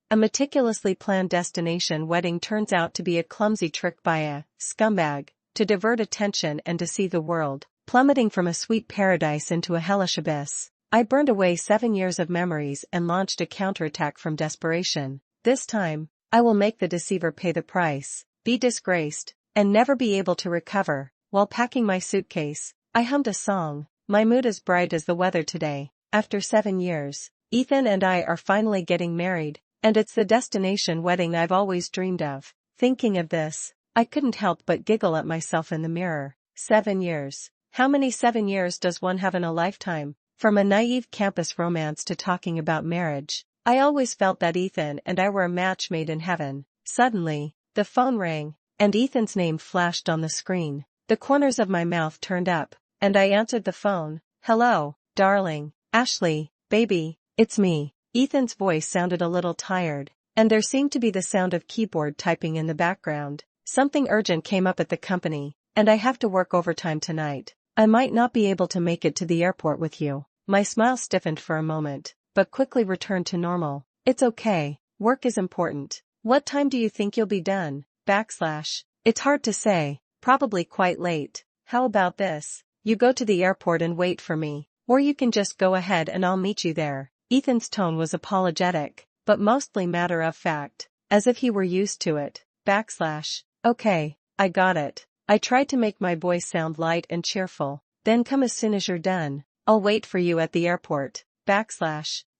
A meticulously planned destination wedding turns out to be a clumsy trick by a scumbag to divert attention and deceive the world, plummeting from a sweet paradise into a hellish abyss. I burned away 7 years of memories and launched a counterattack from desperation. This time, I will make the deceiver pay the price, be disgraced, and never be able to recover. While packing my suitcase, I hummed a song. My mood is bright as the weather today. After 7 years, Ethan and I are finally getting married, and it's the destination wedding I've always dreamed of. Thinking of this, I couldn't help but giggle at myself in the mirror. 7 years. How many 7 years does one have in a lifetime? From a naive campus romance to talking about marriage, I always felt that Ethan and I were a match made in heaven. Suddenly, the phone rang, and Ethan's name flashed on the screen. The corners of my mouth turned up, and I answered the phone. Hello, darling, Ashley, baby, it's me. Ethan's voice sounded a little tired, and there seemed to be the sound of keyboard typing in the background. Something urgent came up at the company, and I have to work overtime tonight. I might not be able to make it to the airport with you. My smile stiffened for a moment, but quickly returned to normal. It's okay, work is important. What time do you think you'll be done? It's hard to say, probably quite late. How about this? You go to the airport and wait for me, or you can just go ahead and I'll meet you there. Ethan's tone was apologetic, but mostly matter of fact, as if he were used to it. Okay, I got it. I tried to make my voice sound light and cheerful. Then come as soon as you're done. I'll wait for you at the airport.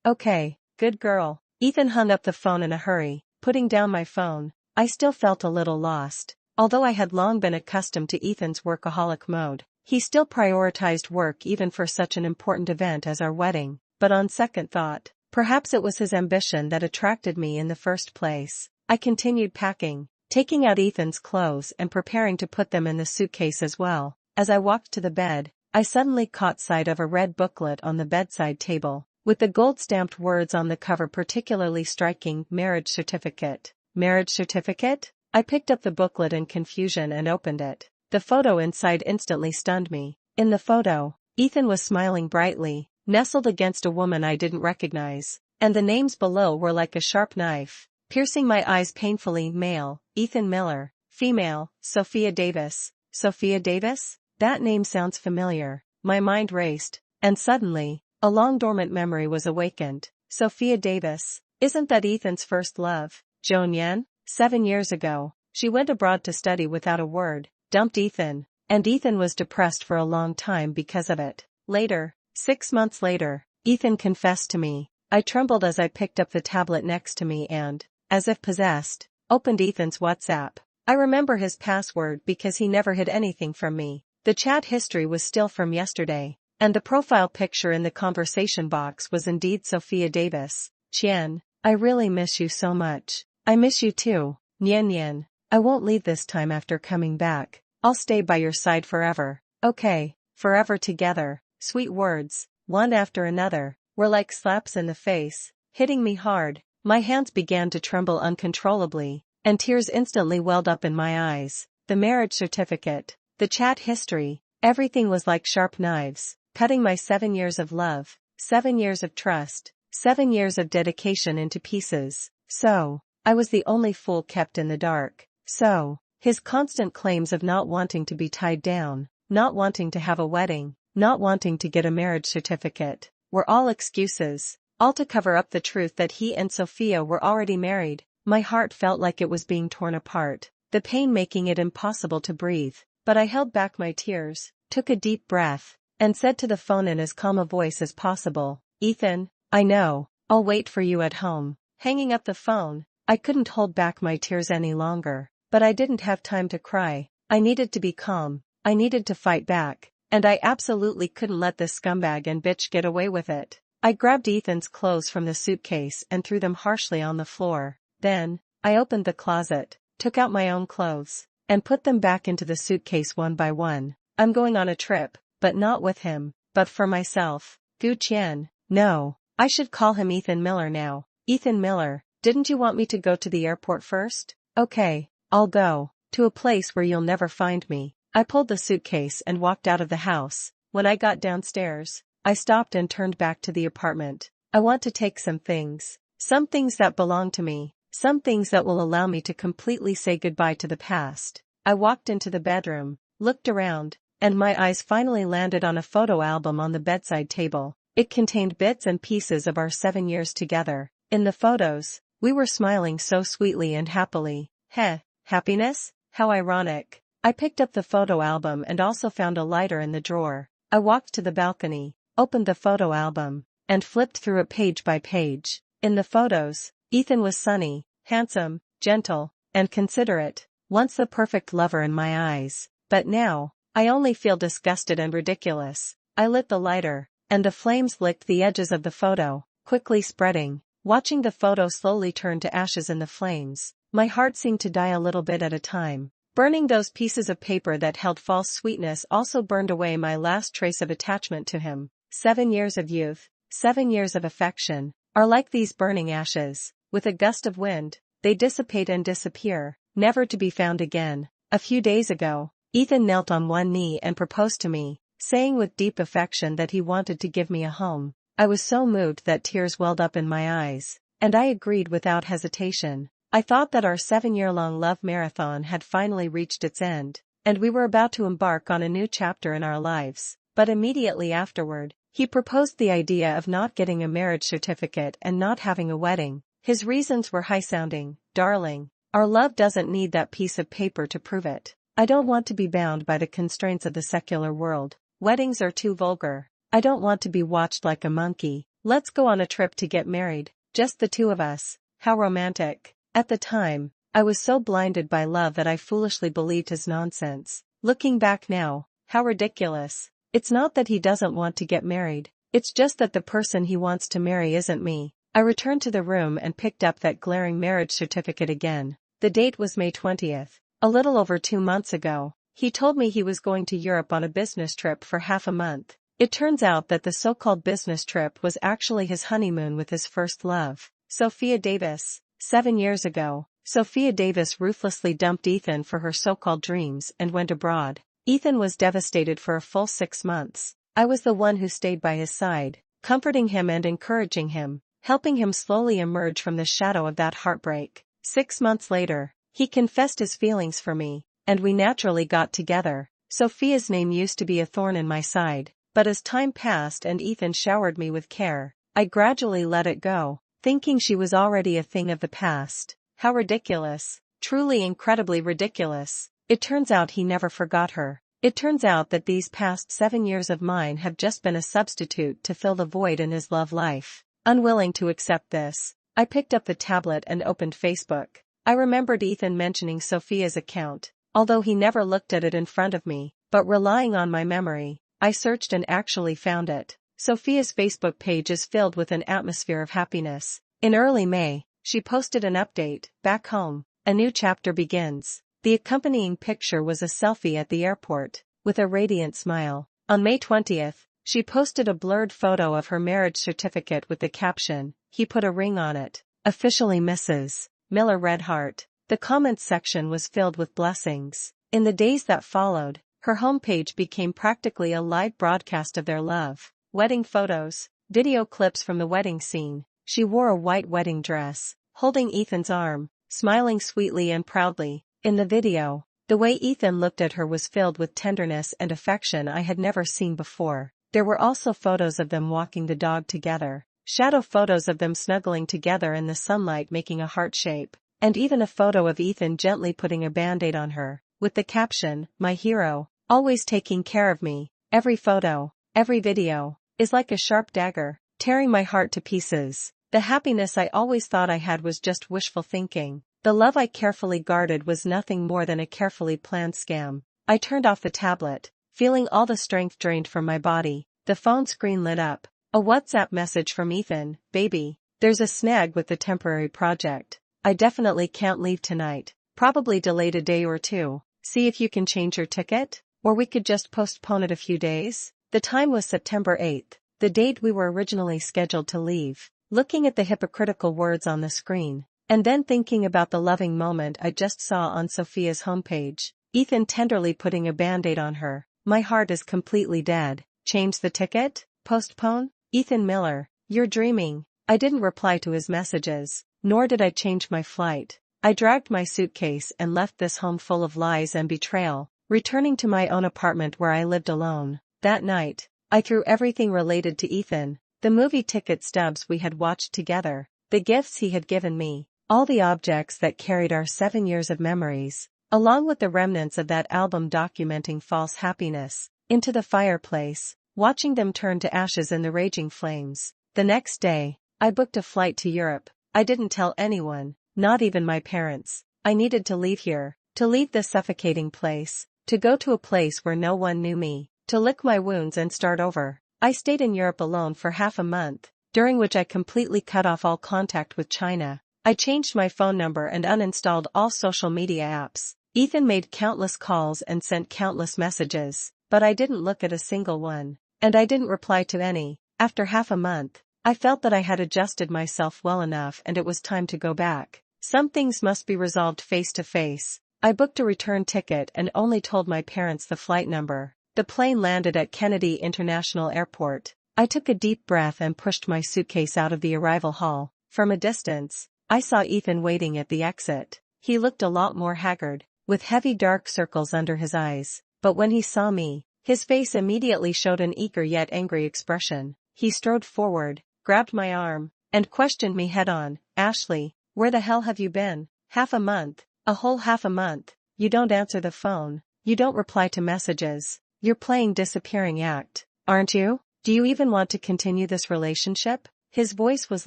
Okay, good girl. Ethan hung up the phone in a hurry. Putting down my phone, I still felt a little lost. Although I had long been accustomed to Ethan's workaholic mode, he still prioritized work even for such an important event as our wedding. But on second thought, perhaps it was his ambition that attracted me in the first place. I continued packing, taking out Ethan's clothes and preparing to put them in the suitcase as well. As I walked to the bed, I suddenly caught sight of a red booklet on the bedside table, with the gold-stamped words on the cover particularly striking: marriage certificate. Marriage certificate? I picked up the booklet in confusion and opened it. The photo inside instantly stunned me. In the photo, Ethan was smiling brightly, nestled against a woman I didn't recognize, and the names below were like a sharp knife, piercing my eyes painfully. Male, Ethan Miller. Female, Sophia Davis. Sophia Davis? That name sounds familiar. My mind raced, and suddenly, a long-dormant memory was awakened. Sophia Davis. Isn't that Ethan's first love? Joan Yen? 7 years ago, she went abroad to study without a word, dumped Ethan, and Ethan was depressed for a long time because of it. Later, 6 months later, Ethan confessed to me. I trembled as I picked up the tablet next to me and, as if possessed, opened Ethan's WhatsApp. I remember his password because he never hid anything from me. The chat history was still from yesterday, and the profile picture in the conversation box was indeed Sophia Davis. Chien, I really miss you so much. I miss you too. Nyen Nyen. I won't leave this time after coming back. I'll stay by your side forever. Okay, forever together. Sweet words, one after another, were like slaps in the face, hitting me hard. My hands began to tremble uncontrollably, and tears instantly welled up in my eyes. The marriage certificate, the chat history, everything was like sharp knives, cutting my 7 years of love, 7 years of trust, 7 years of dedication into pieces. So, I was the only fool kept in the dark. So, his constant claims of not wanting to be tied down, not wanting to have a wedding, not wanting to get a marriage certificate, were all excuses, all to cover up the truth that he and Sophia were already married. My heart felt like it was being torn apart, the pain making it impossible to breathe, but I held back my tears, took a deep breath, and said to the phone in as calm a voice as possible, Ethan, I know, I'll wait for you at home. Hanging up the phone, I couldn't hold back my tears any longer, but I didn't have time to cry. I needed to be calm, I needed to fight back, and I absolutely couldn't let this scumbag and bitch get away with it. I grabbed Ethan's clothes from the suitcase and threw them harshly on the floor. Then, I opened the closet, took out my own clothes, and put them back into the suitcase one by one. I'm going on a trip, but not with him, but for myself. Gu Qian. No, I should call him Ethan Miller now. Ethan Miller, didn't you want me to go to the airport first? Okay, I'll go. To a place where you'll never find me. I pulled the suitcase and walked out of the house. When I got downstairs, I stopped and turned back to the apartment. I want to take some things. Some things that belong to me. Some things that will allow me to completely say goodbye to the past. I walked into the bedroom, looked around, and my eyes finally landed on a photo album on the bedside table. It contained bits and pieces of our 7 years together. In the photos, we were smiling so sweetly and happily. Heh, happiness? How ironic. I picked up the photo album and also found a lighter in the drawer. I walked to the balcony, opened the photo album, and flipped through it page by page. In the photos, Ethan was sunny, handsome, gentle, and considerate, once the perfect lover in my eyes. But now, I only feel disgusted and ridiculous. I lit the lighter, and the flames licked the edges of the photo, quickly spreading. Watching the photo slowly turn to ashes in the flames, my heart seemed to die a little bit at a time. Burning those pieces of paper that held false sweetness also burned away my last trace of attachment to him. 7 years of youth, 7 years of affection, are like these burning ashes. With a gust of wind, they dissipate and disappear, never to be found again. A few days ago, Ethan knelt on one knee and proposed to me, saying with deep affection that he wanted to give me a home. I was so moved that tears welled up in my eyes, and I agreed without hesitation. I thought that our 7-year-long love marathon had finally reached its end, and we were about to embark on a new chapter in our lives. But immediately afterward, he proposed the idea of not getting a marriage certificate and not having a wedding. His reasons were high-sounding. Darling, our love doesn't need that piece of paper to prove it. I don't want to be bound by the constraints of the secular world. Weddings are too vulgar. I don't want to be watched like a monkey. Let's go on a trip to get married, just the two of us. How romantic. At the time, I was so blinded by love that I foolishly believed his nonsense. Looking back now, how ridiculous. It's not that he doesn't want to get married. It's just that the person he wants to marry isn't me. I returned to the room and picked up that glaring marriage certificate again. The date was May 20th. A little over 2 months ago, he told me he was going to Europe on a business trip for half a month. It turns out that the so-called business trip was actually his honeymoon with his first love, Sophia Davis. 7 years ago, Sophia Davis ruthlessly dumped Ethan for her so-called dreams and went abroad. Ethan was devastated for a full 6 months. I was the one who stayed by his side, comforting him and encouraging him, helping him slowly emerge from the shadow of that heartbreak. 6 months later, he confessed his feelings for me, and we naturally got together. Sophia's name used to be a thorn in my side, but as time passed and Ethan showered me with care, I gradually let it go, thinking she was already a thing of the past. How ridiculous. Truly incredibly ridiculous. It turns out he never forgot her. It turns out that these past 7 years of mine have just been a substitute to fill the void in his love life. Unwilling to accept this, I picked up the tablet and opened Facebook. I remembered Ethan mentioning Sophia's account, although he never looked at it in front of me, but relying on my memory, I searched and actually found it. Sophia's Facebook page is filled with an atmosphere of happiness. In early May, she posted an update. Back home, a new chapter begins. The accompanying picture was a selfie at the airport, with a radiant smile. On May 20th, she posted a blurred photo of her marriage certificate with the caption, "He put a ring on it. Officially Mrs. Miller Redheart." The comments section was filled with blessings. In the days that followed, her homepage became practically a live broadcast of their love. Wedding photos, video clips from the wedding scene. She wore a white wedding dress, holding Ethan's arm, smiling sweetly and proudly. In the video, the way Ethan looked at her was filled with tenderness and affection I had never seen before. There were also photos of them walking the dog together, shadow photos of them snuggling together in the sunlight making a heart shape, and even a photo of Ethan gently putting a band-aid on her, with the caption, "My hero, always taking care of me." Every photo, every video, is like a sharp dagger, tearing my heart to pieces. The happiness I always thought I had was just wishful thinking. The love I carefully guarded was nothing more than a carefully planned scam. I turned off the tablet, feeling all the strength drained from my body. The phone screen lit up. A WhatsApp message from Ethan. "Baby, there's a snag with the temporary project. I definitely can't leave tonight. Probably delayed a day or two. See if you can change your ticket? Or we could just postpone it a few days." The time was September 8th, the date we were originally scheduled to leave. Looking at the hypocritical words on the screen, and then thinking about the loving moment I just saw on Sophia's homepage, Ethan tenderly putting a band-aid on her, my heart is completely dead. Change the ticket? Postpone? Ethan Miller, you're dreaming. I didn't reply to his messages, nor did I change my flight. I dragged my suitcase and left this home full of lies and betrayal, returning to my own apartment where I lived alone. That night, I threw everything related to Ethan, the movie ticket stubs we had watched together, the gifts he had given me, all the objects that carried our 7 years of memories, along with the remnants of that album documenting false happiness, into the fireplace, watching them turn to ashes in the raging flames. The next day, I booked a flight to Europe. I didn't tell anyone, not even my parents. I needed to leave here, to leave this suffocating place, to go to a place where no one knew me, to lick my wounds and start over. I stayed in Europe alone for half a month, during which I completely cut off all contact with China. I changed my phone number and uninstalled all social media apps. Ethan made countless calls and sent countless messages, but I didn't look at a single one, and I didn't reply to any. After half a month, I felt that I had adjusted myself well enough and it was time to go back. Some things must be resolved face to face. I booked a return ticket and only told my parents the flight number. The plane landed at Kennedy International Airport. I took a deep breath and pushed my suitcase out of the arrival hall. From a distance, I saw Ethan waiting at the exit. He looked a lot more haggard, with heavy dark circles under his eyes, but when he saw me, his face immediately showed an eager yet angry expression. He strode forward, grabbed my arm, and questioned me head-on. "Ashley, where the hell have you been? Half a month, a whole half a month. You don't answer the phone, you don't reply to messages. You're playing disappearing act, aren't you? Do you even want to continue this relationship?" His voice was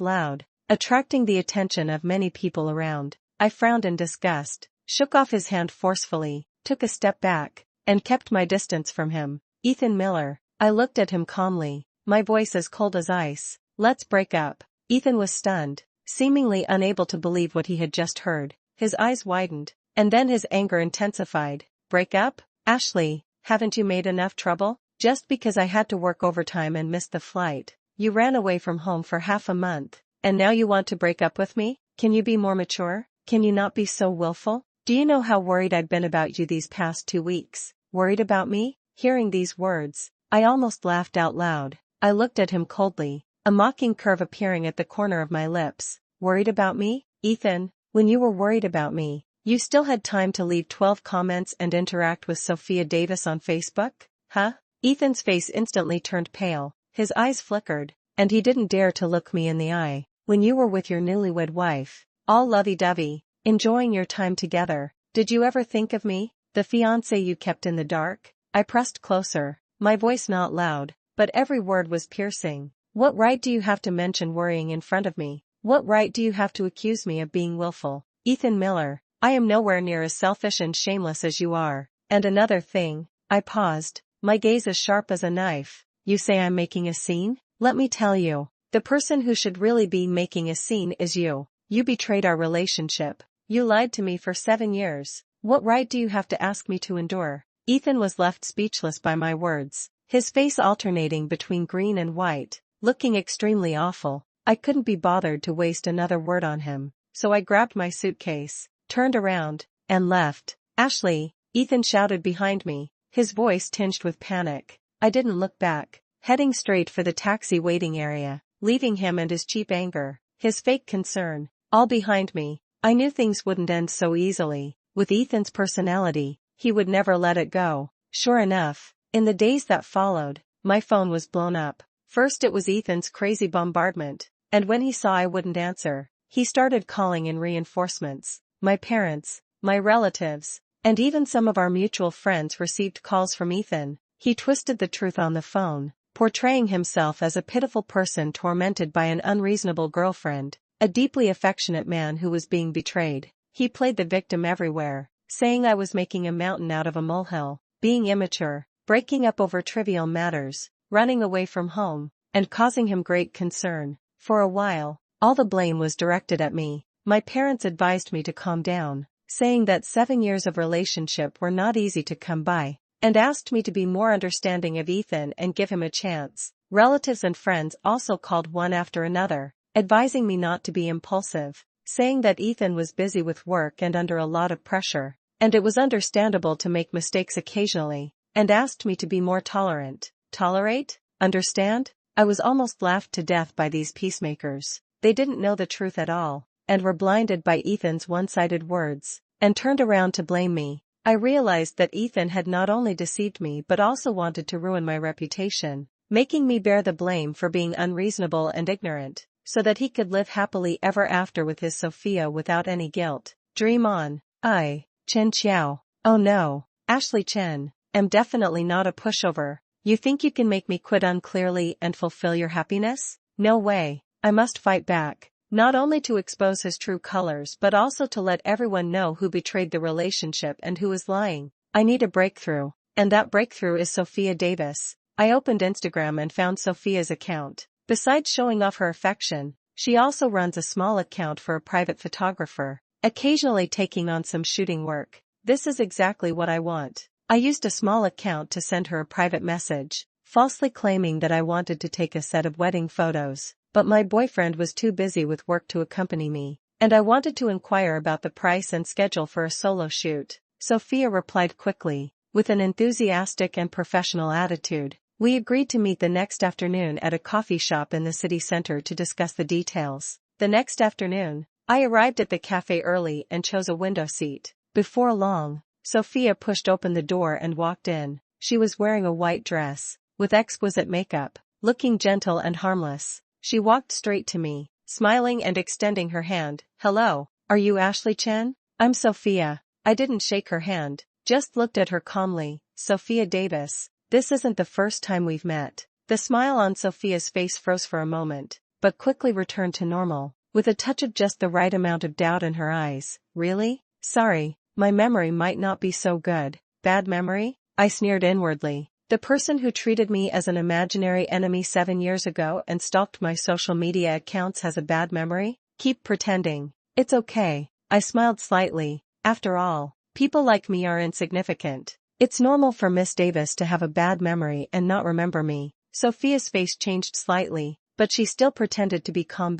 loud, attracting the attention of many people around. I frowned in disgust, shook off his hand forcefully, took a step back, and kept my distance from him. "Ethan Miller," I looked at him calmly, my voice as cold as ice. "Let's break up." Ethan was stunned, seemingly unable to believe what he had just heard. His eyes widened, and then his anger intensified. "Break up? Ashley, haven't you made enough trouble? Just because I had to work overtime and missed the flight, you ran away from home for half a month, and now you want to break up with me? Can you be more mature? Can you not be so willful? Do you know how worried I've been about you these past 2 weeks? Worried about me?" Hearing these words, I almost laughed out loud. I looked at him coldly, a mocking curve appearing at the corner of my lips. "Worried about me? Ethan, when you were worried about me, you still had time to leave 12 comments and interact with Sophia Davis on Facebook? Huh?" Ethan's face instantly turned pale, his eyes flickered, and he didn't dare to look me in the eye. "When you were with your newlywed wife, all lovey-dovey, enjoying your time together, did you ever think of me, the fiancé you kept in the dark?" I pressed closer, my voice not loud, but every word was piercing. "What right do you have to mention worrying in front of me? What right do you have to accuse me of being willful? Ethan Miller, I am nowhere near as selfish and shameless as you are. And another thing," I paused, my gaze as sharp as a knife. "You say I'm making a scene? Let me tell you, the person who should really be making a scene is you. You betrayed our relationship. You lied to me for 7 years. What right do you have to ask me to endure?" Ethan was left speechless by my words, his face alternating between green and white, looking extremely awful. I couldn't be bothered to waste another word on him, so I grabbed my suitcase, turned around, and left. "Ashley," Ethan shouted behind me, his voice tinged with panic. I didn't look back, heading straight for the taxi waiting area, leaving him and his cheap anger, his fake concern, all behind me. I knew things wouldn't end so easily. With Ethan's personality, he would never let it go. Sure enough, in the days that followed, my phone was blown up. First it was Ethan's crazy bombardment, and when he saw I wouldn't answer, he started calling in reinforcements. My parents, my relatives, and even some of our mutual friends received calls from Ethan. He twisted the truth on the phone, portraying himself as a pitiful person tormented by an unreasonable girlfriend, a deeply affectionate man who was being betrayed. He played the victim everywhere, saying I was making a mountain out of a molehill, being immature, breaking up over trivial matters, running away from home, and causing him great concern. For a while, all the blame was directed at me. My parents advised me to calm down, saying that 7 years of relationship were not easy to come by, and asked me to be more understanding of Ethan and give him a chance. Relatives and friends also called one after another, advising me not to be impulsive, saying that Ethan was busy with work and under a lot of pressure, and it was understandable to make mistakes occasionally, and asked me to be more tolerant. Tolerate? Understand? I was almost laughed to death by these peacemakers. They didn't know the truth at all, and were blinded by Ethan's one-sided words, and turned around to blame me. I realized that Ethan had not only deceived me but also wanted to ruin my reputation, making me bear the blame for being unreasonable and ignorant, so that he could live happily ever after with his Sophia without any guilt. Dream on. Chen Qiao. Oh no, Ashley Chen, am definitely not a pushover. You think you can make me quit unclearly and fulfill your happiness? No way. I must fight back, not only to expose his true colors but also to let everyone know who betrayed the relationship and who is lying. I need a breakthrough, and that breakthrough is Sophia Davis. I opened Instagram and found Sophia's account. Besides showing off her affection, she also runs a small account for a private photographer, occasionally taking on some shooting work. This is exactly what I want. I used a small account to send her a private message, falsely claiming that I wanted to take a set of wedding photos, but my boyfriend was too busy with work to accompany me, and I wanted to inquire about the price and schedule for a solo shoot. Sophia replied quickly, with an enthusiastic and professional attitude. We agreed to meet the next afternoon at a coffee shop in the city center to discuss the details. The next afternoon, I arrived at the cafe early and chose a window seat. Before long, Sophia pushed open the door and walked in. She was wearing a white dress, with exquisite makeup, looking gentle and harmless. She walked straight to me, smiling and extending her hand. Hello, are you Ashley Chen? I'm Sophia. I didn't shake her hand, just looked at her calmly. Sophia Davis, this isn't the first time we've met. The smile on Sophia's face froze for a moment, but quickly returned to normal, with a touch of just the right amount of doubt in her eyes. Really? Sorry, my memory might not be so good. Bad memory? I sneered inwardly. The person who treated me as an imaginary enemy 7 years ago and stalked my social media accounts has a bad memory? Keep pretending. It's okay. I smiled slightly. After all, people like me are insignificant. It's normal for Miss Davis to have a bad memory and not remember me. Sophia's face changed slightly, but she still pretended to be calm.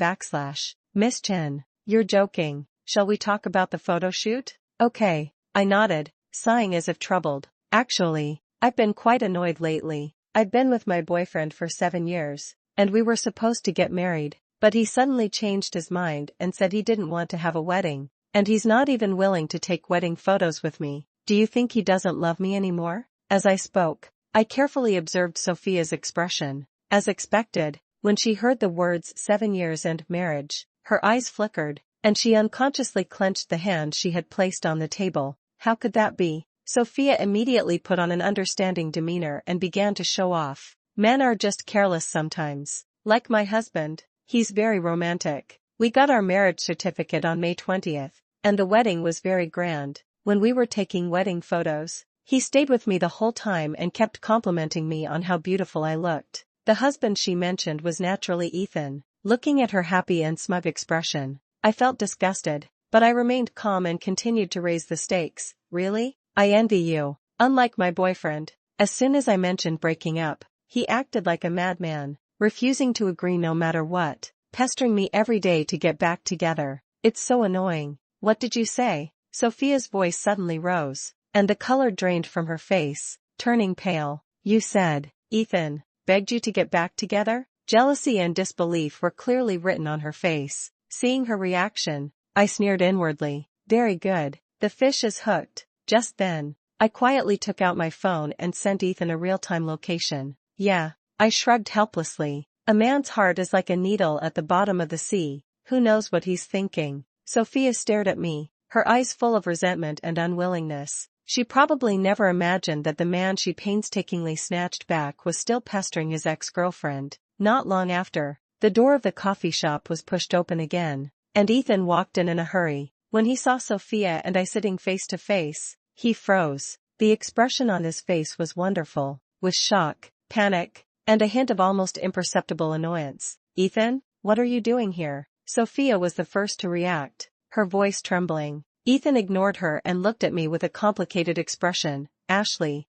Miss Chen, you're joking. Shall we talk about the photo shoot? Okay. I nodded, sighing as if troubled. Actually, I've been quite annoyed lately. I'd been with my boyfriend for 7 years, and we were supposed to get married, but he suddenly changed his mind and said he didn't want to have a wedding, and he's not even willing to take wedding photos with me. Do you think he doesn't love me anymore? As I spoke, I carefully observed Sophia's expression. As expected, when she heard the words 7 years and marriage, her eyes flickered, and she unconsciously clenched the hand she had placed on the table. How could that be? Sophia immediately put on an understanding demeanor and began to show off. Men are just careless sometimes. Like my husband, he's very romantic. We got our marriage certificate on May 20th, and the wedding was very grand. When we were taking wedding photos, he stayed with me the whole time and kept complimenting me on how beautiful I looked. The husband she mentioned was naturally Ethan. Looking at her happy and smug expression, I felt disgusted, but I remained calm and continued to raise the stakes. Really? I envy you. Unlike my boyfriend, as soon as I mentioned breaking up, he acted like a madman, refusing to agree no matter what, pestering me every day to get back together. It's so annoying. What did you say? Sophia's voice suddenly rose, and the color drained from her face, turning pale. You said, Ethan begged you to get back together? Jealousy and disbelief were clearly written on her face. Seeing her reaction, I sneered inwardly. Very good. The fish is hooked. Just then, I quietly took out my phone and sent Ethan a real-time location. Yeah, I shrugged helplessly. A man's heart is like a needle at the bottom of the sea. Who knows what he's thinking? Sophia stared at me, her eyes full of resentment and unwillingness. She probably never imagined that the man she painstakingly snatched back was still pestering his ex-girlfriend. Not long after, the door of the coffee shop was pushed open again, and Ethan walked in a hurry. When he saw Sophia and I sitting face to face, he froze. The expression on his face was wonderful, with shock, panic, and a hint of almost imperceptible annoyance. Ethan, what are you doing here? Sophia was the first to react, her voice trembling. Ethan ignored her and looked at me with a complicated expression. Ashley,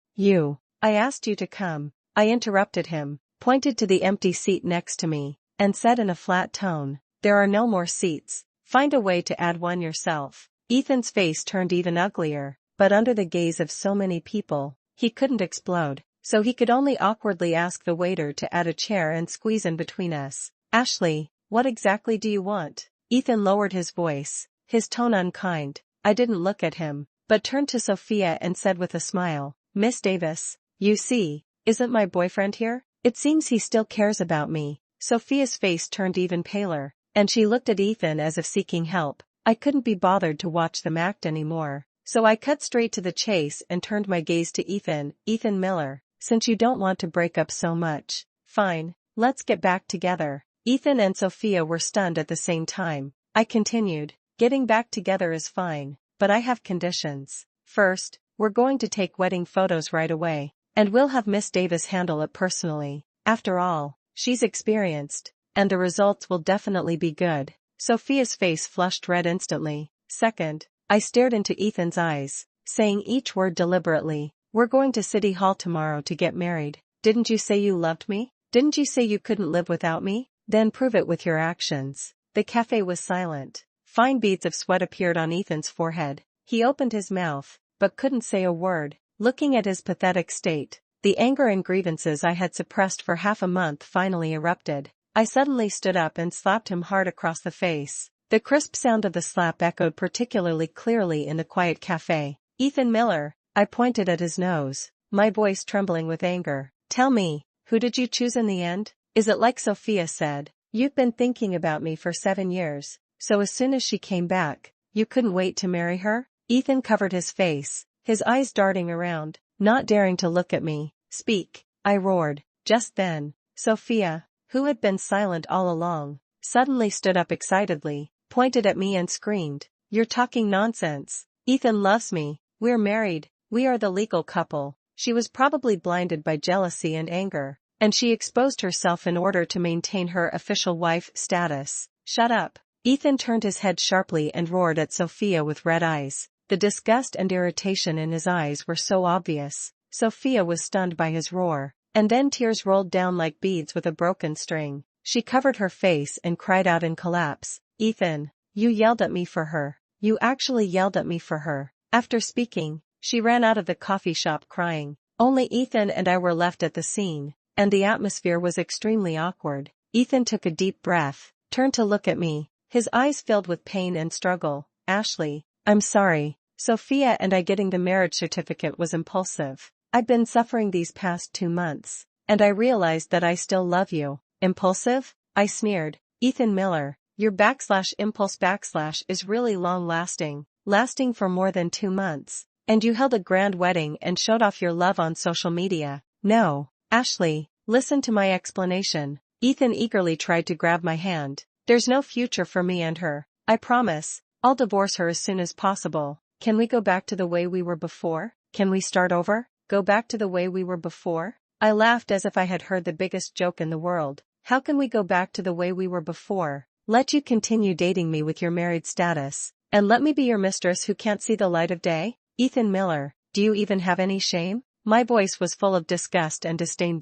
I asked you to come. I interrupted him, pointed to the empty seat next to me, and said in a flat tone, there are no more seats. Find a way to add one yourself. Ethan's face turned even uglier, but under the gaze of so many people, he couldn't explode, so he could only awkwardly ask the waiter to add a chair and squeeze in between us. Ashley, What exactly do you want? Ethan lowered his voice, his tone unkind. I didn't look at him, but turned to Sophia and said with a smile, Miss Davis, you see, isn't my boyfriend here? It seems he still cares about me. Sophia's face turned even paler, and she looked at Ethan as if seeking help. I couldn't be bothered to watch them act anymore, so I cut straight to the chase and turned my gaze to Ethan. Ethan Miller, since you don't want to break up so much, fine, let's get back together. Ethan and Sophia were stunned at the same time. I continued, getting back together is fine, but I have conditions. First, we're going to take wedding photos right away, and we'll have Miss Davis handle it personally. After all, she's experienced, and the results will definitely be good. Sophia's face flushed red instantly. Second, I stared into Ethan's eyes, saying each word deliberately, we're going to City Hall tomorrow to get married. Didn't you say you loved me? Didn't you say you couldn't live without me? Then prove it with your actions. The cafe was silent. Fine beads of sweat appeared on Ethan's forehead. He opened his mouth, but couldn't say a word. Looking at his pathetic state, the anger and grievances I had suppressed for half a month finally erupted. I suddenly stood up and slapped him hard across the face. The crisp sound of the slap echoed particularly clearly in the quiet cafe. Ethan Miller, I pointed at his nose, my voice trembling with anger. Tell me, who did you choose in the end? Is it like Sophia said? You've been thinking about me for 7 years, so as soon as she came back, you couldn't wait to marry her? Ethan covered his face, his eyes darting around, not daring to look at me. Speak, I roared. Just then, Sophia, who had been silent all along, suddenly stood up excitedly, pointed at me and screamed, You're talking nonsense. Ethan loves me, we're married, we are the legal couple. She was probably blinded by jealousy and anger, and she exposed herself in order to maintain her official wife status. Shut up. Ethan turned his head sharply and roared at Sophia with red eyes. The disgust and irritation in his eyes were so obvious. Sophia was stunned by his roar, and then tears rolled down like beads with a broken string. She covered her face and cried out in collapse, Ethan, you yelled at me for her. You actually yelled at me for her. After speaking, she ran out of the coffee shop crying. Only Ethan and I were left at the scene, and the atmosphere was extremely awkward. Ethan took a deep breath, turned to look at me, his eyes filled with pain and struggle. Ashley, I'm sorry. Sophia and I getting the marriage certificate was impulsive. I've been suffering these past 2 months, and I realized that I still love you. Impulsive? I sneered. Ethan Miller, your /impulse/ is really long-lasting, lasting for more than 2 months, and you held a grand wedding and showed off your love on social media. No, Ashley, listen to my explanation. Ethan eagerly tried to grab my hand. There's no future for me and her. I promise, I'll divorce her as soon as possible. Can we go back to the way we were before? Can we start over? Go back to the way we were before? I laughed as if I had heard the biggest joke in the world. How can we go back to the way we were before? Let you continue dating me with your married status, and let me be your mistress who can't see the light of day? Ethan Miller, do you even have any shame? My voice was full of disgust and disdain.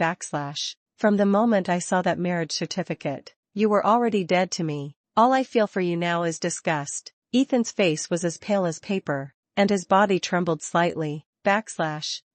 From the moment I saw that marriage certificate, you were already dead to me. All I feel for you now is disgust. Ethan's face was as pale as paper, and his body trembled slightly.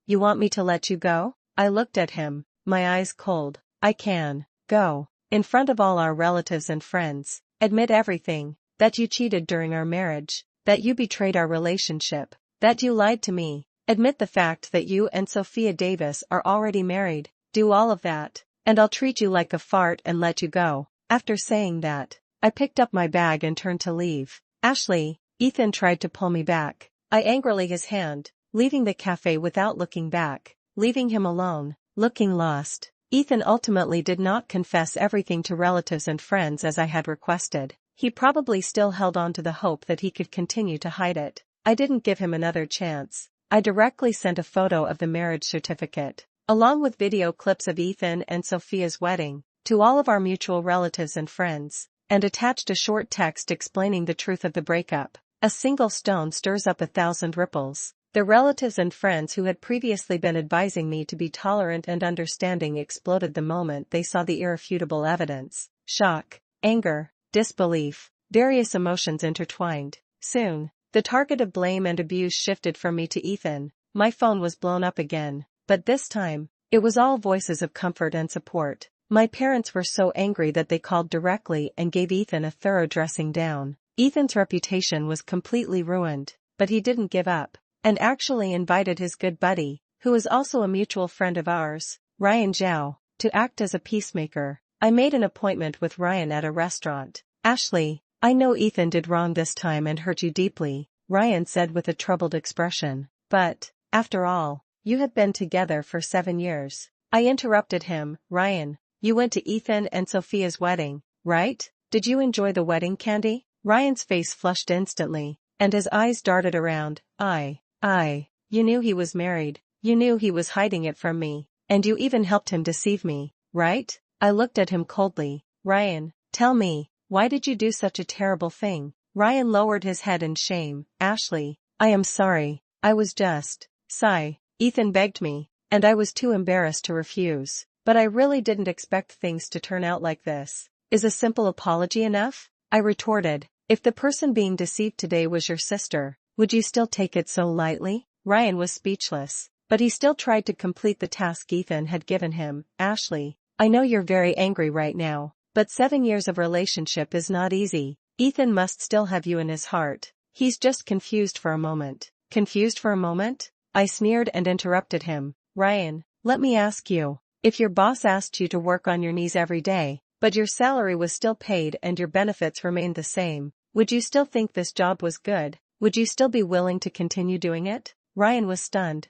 You want me to let you go? I looked at him, my eyes cold. I can go. In front of all our relatives and friends, admit everything, that you cheated during our marriage, that you betrayed our relationship, that you lied to me. Admit the fact that you and Sophia Davis are already married. Do all of that, and I'll treat you like a fart and let you go. After saying that, I picked up my bag and turned to leave. Ashley, Ethan tried to pull me back. I angrily his hand, leaving the cafe without looking back, leaving him alone, looking lost. Ethan ultimately did not confess everything to relatives and friends as I had requested. He probably still held on to the hope that he could continue to hide it. I didn't give him another chance. I directly sent a photo of the marriage certificate, along with video clips of Ethan and Sophia's wedding, to all of our mutual relatives and friends, and attached a short text explaining the truth of the breakup. A single stone stirs up 1,000 ripples. The relatives and friends who had previously been advising me to be tolerant and understanding exploded the moment they saw the irrefutable evidence. Shock, anger, disbelief, various emotions intertwined. Soon, the target of blame and abuse shifted from me to Ethan. My phone was blown up again, but this time, it was all voices of comfort and support. My parents were so angry that they called directly and gave Ethan a thorough dressing down. Ethan's reputation was completely ruined, but he didn't give up, and actually invited his good buddy, who is also a mutual friend of ours, Ryan Zhao, to act as a peacemaker. I made an appointment with Ryan at a restaurant. Ashley, I know Ethan did wrong this time and hurt you deeply, Ryan said with a troubled expression. But, after all, you have been together for 7 years. I interrupted him. Ryan, you went to Ethan and Sophia's wedding, right? Did you enjoy the wedding, Candy? Ryan's face flushed instantly, and his eyes darted around. You knew he was married, you knew he was hiding it from me, and you even helped him deceive me, right? I looked at him coldly. Ryan, tell me, why did you do such a terrible thing? Ryan lowered his head in shame. Ashley, I am sorry, I was just. Sigh. Ethan begged me, and I was too embarrassed to refuse. But I really didn't expect things to turn out like this. Is a simple apology enough? I retorted. If the person being deceived today was your sister, would you still take it so lightly? Ryan was speechless, but he still tried to complete the task Ethan had given him. Ashley, I know you're very angry right now, but 7 years of relationship is not easy. Ethan must still have you in his heart. He's just confused for a moment. Confused for a moment? I sneered and interrupted him. Ryan, let me ask you, if your boss asked you to work on your knees every day, but your salary was still paid and your benefits remained the same, would you still think this job was good? Would you still be willing to continue doing it? Ryan was stunned.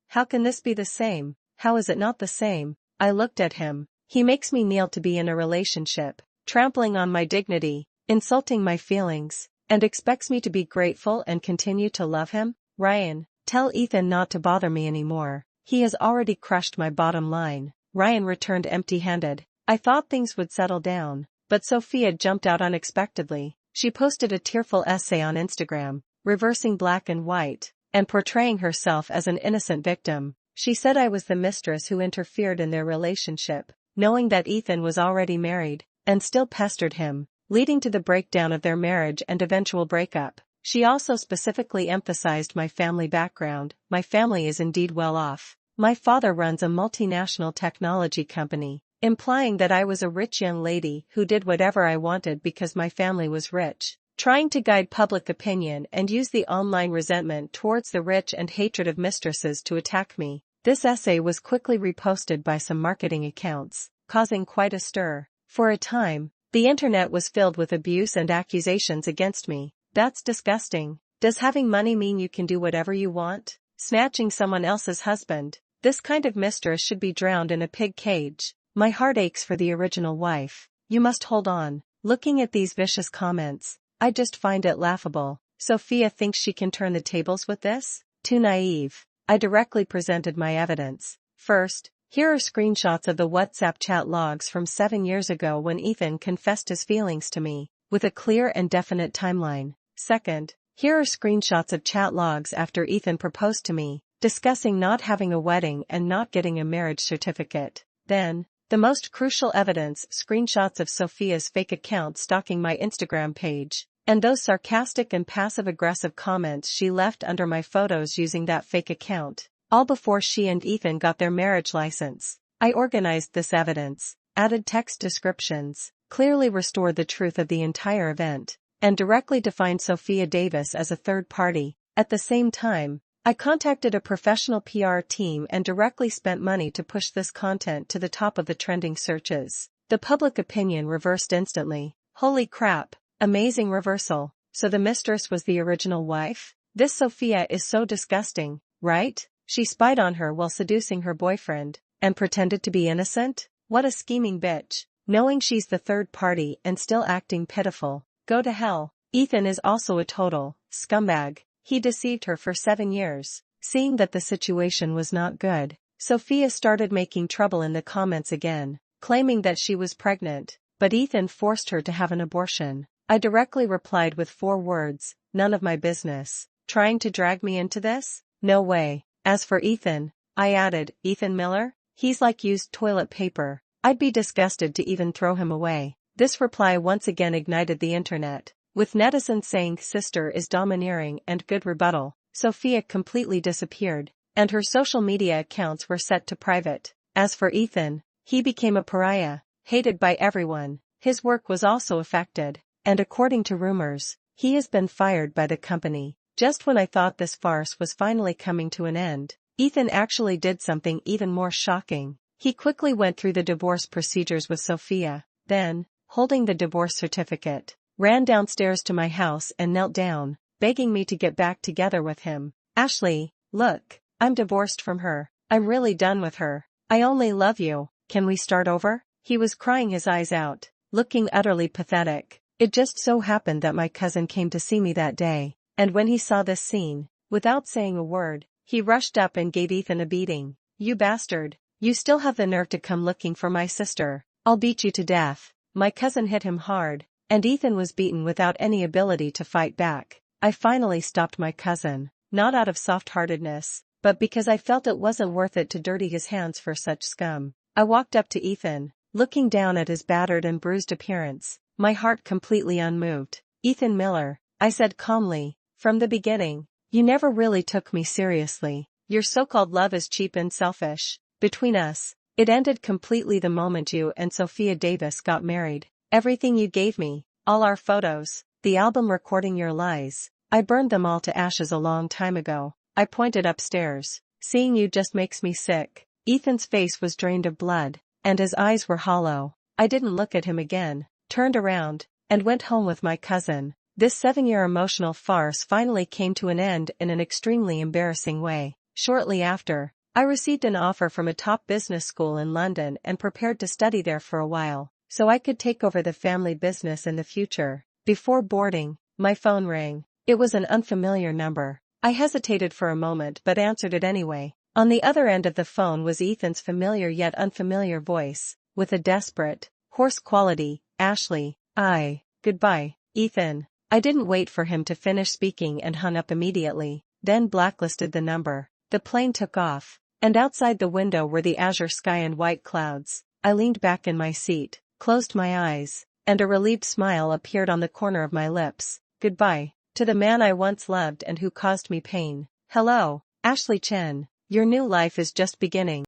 How can this be the same? How is it not the same? I looked at him. He makes me kneel to be in a relationship, trampling on my dignity, insulting my feelings, and expects me to be grateful and continue to love him? Ryan, tell Ethan not to bother me anymore. He has already crushed my bottom line. Ryan returned empty-handed. I thought things would settle down, but Sophia jumped out unexpectedly. She posted a tearful essay on Instagram, reversing black and white, and portraying herself as an innocent victim. She said I was the mistress who interfered in their relationship, knowing that Ethan was already married, and still pestered him, leading to the breakdown of their marriage and eventual breakup. She also specifically emphasized my family background. My family is indeed well off. My father runs a multinational technology company, implying that I was a rich young lady who did whatever I wanted because my family was rich, trying to guide public opinion and use the online resentment towards the rich and hatred of mistresses to attack me. This essay was quickly reposted by some marketing accounts, causing quite a stir. For a time, the internet was filled with abuse and accusations against me. That's disgusting. Does having money mean you can do whatever you want? Snatching someone else's husband? This kind of mistress should be drowned in a pig cage. My heart aches for the original wife. You must hold on. Looking at these vicious comments, I just find it laughable. Sophia thinks she can turn the tables with this? Too naive. I directly presented my evidence. First, here are screenshots of the WhatsApp chat logs from 7 years ago when Ethan confessed his feelings to me, with a clear and definite timeline. Second, here are screenshots of chat logs after Ethan proposed to me, discussing not having a wedding and not getting a marriage certificate. Then, the most crucial evidence, screenshots of Sophia's fake account stalking my Instagram page, and those sarcastic and passive-aggressive comments she left under my photos using that fake account, all before she and Ethan got their marriage license. I organized this evidence, added text descriptions, clearly restored the truth of the entire event, and directly defined Sophia Davis as a third party. At the same time, I contacted a professional PR team and directly spent money to push this content to the top of the trending searches. The public opinion reversed instantly. Holy crap, amazing reversal. So the mistress was the original wife? This Sophia is so disgusting, right? She spied on her while seducing her boyfriend, and pretended to be innocent? What a scheming bitch. Knowing she's the third party and still acting pitiful. Go to hell. Ethan is also a total scumbag. He deceived her for 7 years. Seeing that the situation was not good, Sophia started making trouble in the comments again, claiming that she was pregnant, but Ethan forced her to have an abortion. I directly replied with 4 words, none of my business. Trying to drag me into this? No way. As for Ethan, I added, Ethan Miller? He's like used toilet paper. I'd be disgusted to even throw him away. This reply once again ignited the internet, with netizens saying sister is domineering and good rebuttal. Sophia completely disappeared, and her social media accounts were set to private. As for Ethan, He became a pariah, hated by everyone. His work was also affected, and according to rumors, he has been fired by the company. Just when I thought this farce was finally coming to an end, Ethan actually did something even more shocking. He quickly went through the divorce procedures with Sophia, then, holding the divorce certificate, ran downstairs to my house and knelt down, begging me to get back together with him. Ashley, look, I'm divorced from her. I'm really done with her. I only love you. Can we start over? He was crying his eyes out, looking utterly pathetic. It just so happened that my cousin came to see me that day, and when he saw this scene, without saying a word, he rushed up and gave Ethan a beating. You bastard, you still have the nerve to come looking for my sister. I'll beat you to death. My cousin hit him hard, and Ethan was beaten without any ability to fight back. I finally stopped my cousin, not out of soft-heartedness, but because I felt it wasn't worth it to dirty his hands for such scum. I walked up to Ethan, looking down at his battered and bruised appearance, my heart completely unmoved. Ethan Miller, I said calmly, from the beginning, you never really took me seriously. Your so-called love is cheap and selfish. Between us, it ended completely the moment you and Sophia Davis got married. Everything you gave me, all our photos, the album recording your lies, I burned them all to ashes a long time ago. I pointed upstairs. Seeing you just makes me sick. Ethan's face was drained of blood, and his eyes were hollow. I didn't look at him again, turned around, and went home with my cousin. This 7-year emotional farce finally came to an end in an extremely embarrassing way. Shortly after, I received an offer from a top business school in London and prepared to study there for a while, so I could take over the family business in the future. Before boarding, my phone rang. It was an unfamiliar number. I hesitated for a moment but answered it anyway. On the other end of the phone was Ethan's familiar yet unfamiliar voice, with a desperate, hoarse quality. Ashley, goodbye, Ethan. I didn't wait for him to finish speaking and hung up immediately, then blacklisted the number. The plane took off, and outside the window were the azure sky and white clouds. I leaned back in my seat, closed my eyes, and a relieved smile appeared on the corner of my lips. Goodbye, to the man I once loved and who caused me pain. Hello, Ashley Chen. Your new life is just beginning.